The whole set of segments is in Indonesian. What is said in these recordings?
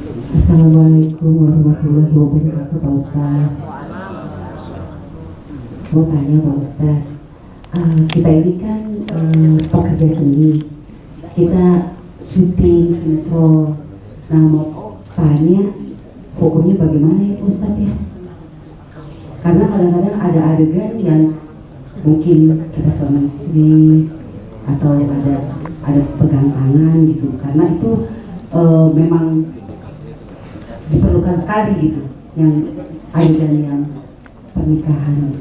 Assalamualaikum warahmatullahi wabarakatuh, Pak Ustaz. Mau tanya Pak Ustaz, kita ini kan pekerja seni, kita syuting sinetron. Nah, mau tanya hukumnya bagaimana ya Pak Ustaz ya? Karena kadang-kadang ada adegan yang mungkin kita suami istri atau ada pegang tangan gitu, karena itu memang diperlukan sekali gitu, yang adegan yang pernikahan.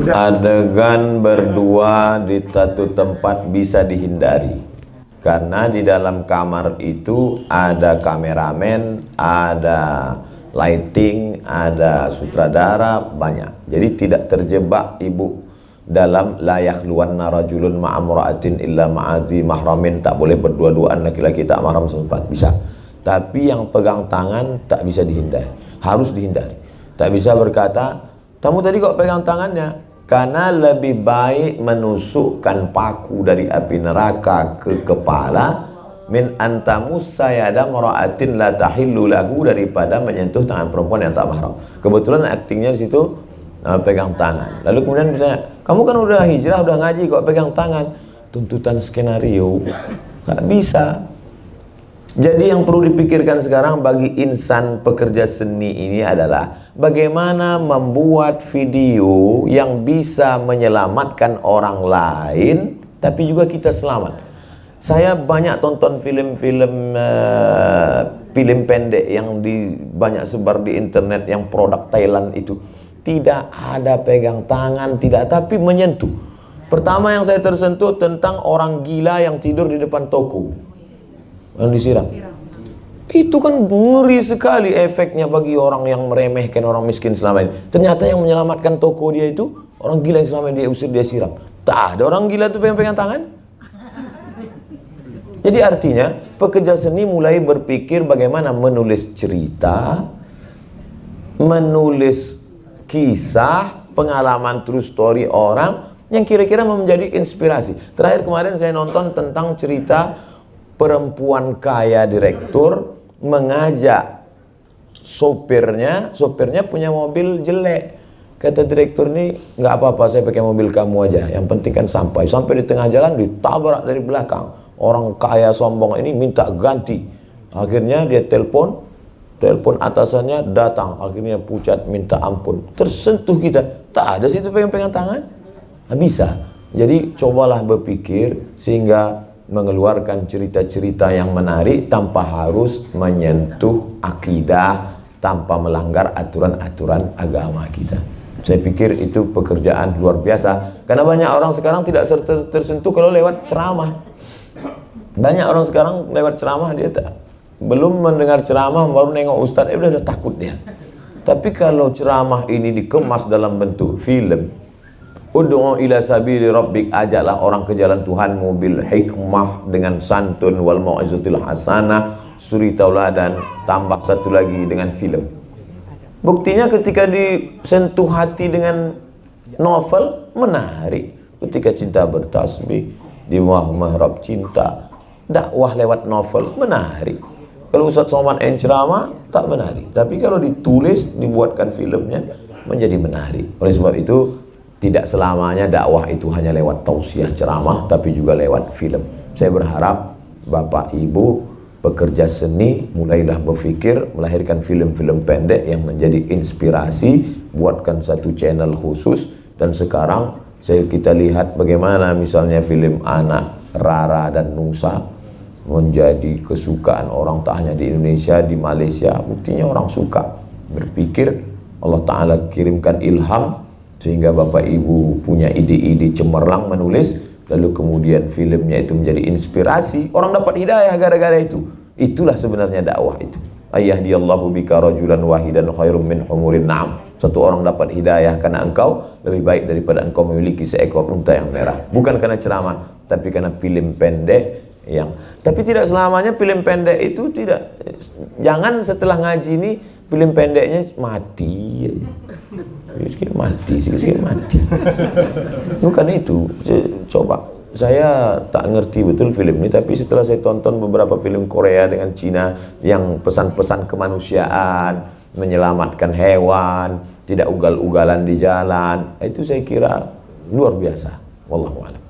Adegan berdua di satu tempat bisa dihindari karena di dalam kamar itu ada kameramen, ada lighting, ada sutradara, banyak. Jadi tidak terjebak ibu dalam layak luan narajulun ma'amra'atin illa ma'azi mahramin, tak boleh berdua-duaan laki-laki tak mahram sempat, bisa. Tapi yang pegang tangan tak bisa dihindari, harus dihindari. Tak bisa berkata, kamu tadi kok pegang tangannya? Karena lebih baik menusukkan paku dari api neraka ke kepala min antamus sayada mara'atin la tahillu lagu, daripada menyentuh tangan perempuan yang tak mahram. Kebetulan aktingnya di situ pegang tangan. Lalu kemudian misalnya, kamu kan udah hijrah, udah ngaji, kok pegang tangan? Tuntutan skenario, nggak bisa. Jadi yang perlu dipikirkan sekarang bagi insan pekerja seni ini adalah bagaimana membuat video yang bisa menyelamatkan orang lain, tapi juga kita selamat. Saya banyak tonton film-film film pendek yang banyak sebar di internet, yang produk Thailand itu. Tidak ada pegang tangan, tidak, tapi menyentuh. Pertama yang saya tersentuh tentang orang gila yang tidur di depan toko yang disiram. Itu kan ngeri sekali efeknya bagi orang yang meremehkan orang miskin selama ini. Ternyata yang menyelamatkan toko dia itu orang gila yang selama ini dia usir, dia siram. Tak ada orang gila itu pegang tangan. Jadi artinya pekerja seni mulai berpikir bagaimana menulis cerita, menulis kisah, pengalaman true story orang yang kira-kira menjadi inspirasi. Terakhir kemarin saya nonton tentang cerita perempuan kaya direktur mengajak sopirnya punya mobil jelek. Kata direktur ini, nggak apa-apa saya pakai mobil kamu aja, yang penting kan sampai di tengah jalan ditabrak dari belakang. Orang kaya sombong ini minta ganti. Akhirnya dia telepon atasannya datang, akhirnya pucat minta ampun. Tersentuh kita, tak ada situ pegang tangan. Nah, bisa. Jadi cobalah berpikir sehingga mengeluarkan cerita-cerita yang menarik tanpa harus menyentuh akidah, tanpa melanggar aturan-aturan agama kita. Saya pikir itu pekerjaan luar biasa, karena banyak orang sekarang tidak tersentuh kalau lewat ceramah. Banyak orang sekarang lewat ceramah dia belum mendengar ceramah baru nengok ustadz, udah takut dia. Tapi kalau ceramah ini dikemas dalam bentuk film, ud'u ila sabili rabbik, ajaklah orang ke jalan Tuhanmu bil hikmah, dengan santun, wal mau'izatil hasanah, suri tauladan, tambah satu lagi dengan film. Buktinya ketika disentuh hati dengan novel, menarik. Ketika cinta bertasbih, di mihrab cinta, dakwah lewat novel, menarik. Kalau Ustaz Somad yang ceramah, tak menarik. Tapi kalau ditulis, dibuatkan filmnya, menjadi menarik. Oleh sebab itu, tidak selamanya dakwah itu hanya lewat tausiah ceramah, tapi juga lewat film. Saya berharap Bapak Ibu pekerja seni mulailah berpikir melahirkan film-film pendek yang menjadi inspirasi, buatkan satu channel khusus. Dan sekarang kita lihat bagaimana misalnya film anak Rara dan Nusa menjadi kesukaan orang, tak hanya di Indonesia, di Malaysia. Buktinya orang suka berpikir, Allah Ta'ala kirimkan ilham sehingga Bapak Ibu punya ide-ide cemerlang menulis, lalu kemudian filmnya itu menjadi inspirasi, orang dapat hidayah gara-gara itu. Itulah sebenarnya dakwah itu. Ayyahdiyallahu bika rajulan wahidan khairum min humurin na'am. Satu orang dapat hidayah karena engkau, lebih baik daripada engkau memiliki seekor unta yang merah. Bukan karena ceramah, tapi karena film pendek tapi tidak selamanya film pendek itu tidak. Jangan setelah ngaji ini film pendeknya mati, sikit mati. Bukan itu. Coba saya tak ngerti betul film ini, tapi setelah saya tonton beberapa film Korea dengan Cina yang pesan-pesan kemanusiaan, menyelamatkan hewan, tidak ugal-ugalan di jalan, itu saya kira luar biasa. Wallahu a'lam.